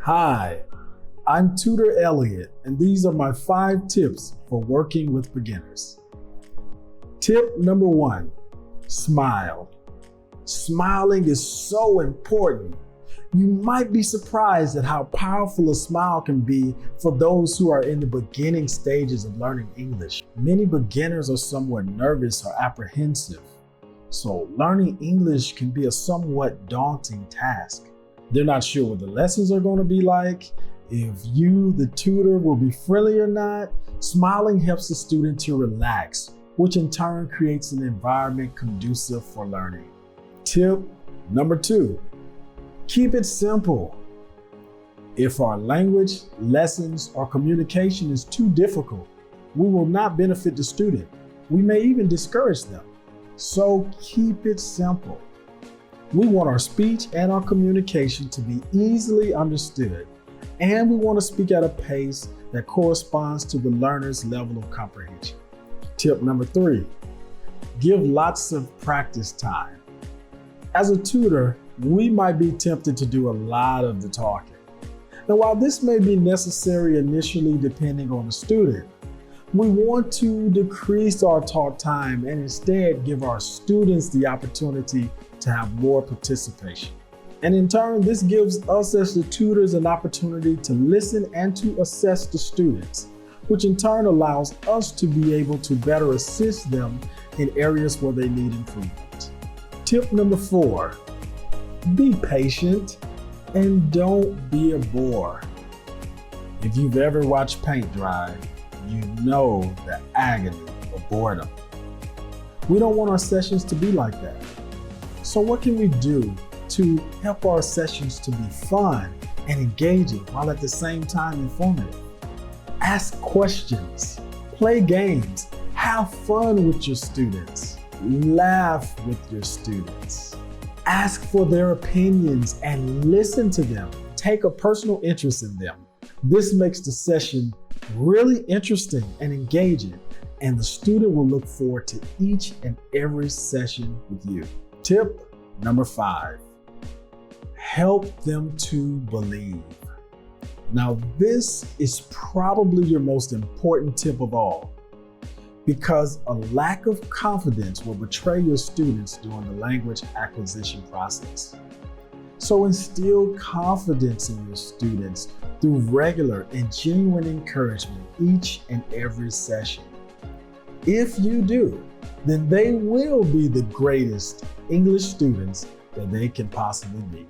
Hi, I'm Tutor Elliot, and these are my 5 tips for working with beginners. Tip number 1, smile. Smiling is so important. You might be surprised at how powerful a smile can be for those who are in the beginning stages of learning English. Many beginners are somewhat nervous or apprehensive, so learning English can be a somewhat daunting task. They're not sure what the lessons are going to be like, if you, the tutor, will be friendly or not. Smiling helps the student to relax, which in turn creates an environment conducive for learning. Tip number 2, keep it simple. If our language, lessons, or communication is too difficult, we will not benefit the student. We may even discourage them. So keep it simple. We want our speech and our communication to be easily understood, and we want to speak at a pace that corresponds to the learner's level of comprehension. Tip number 3, give lots of practice time. As a tutor, we might be tempted to do a lot of the talking. Now, while this may be necessary initially depending on the student, we want to decrease our talk time and instead give our students the opportunity to have more participation. And in turn, this gives us as the tutors an opportunity to listen and to assess the students, which in turn allows us to be able to better assist them in areas where they need improvement. Tip number 4, be patient and don't be a bore. If you've ever watched paint dry, you know the agony of boredom. We don't want our sessions to be like that. So what can we do to help our sessions to be fun and engaging while at the same time informative? Ask questions, play games, have fun with your students, laugh with your students, ask for their opinions and listen to them. Take a personal interest in them. This makes the session really interesting and engaging, and the student will look forward to each and every session with you. Tip number 5, help them to believe. Now, this is probably your most important tip of all, because a lack of confidence will betray your students during the language acquisition process. So instill confidence in your students through regular and genuine encouragement each and every session. If you do, then they will be the greatest English students that they can possibly be.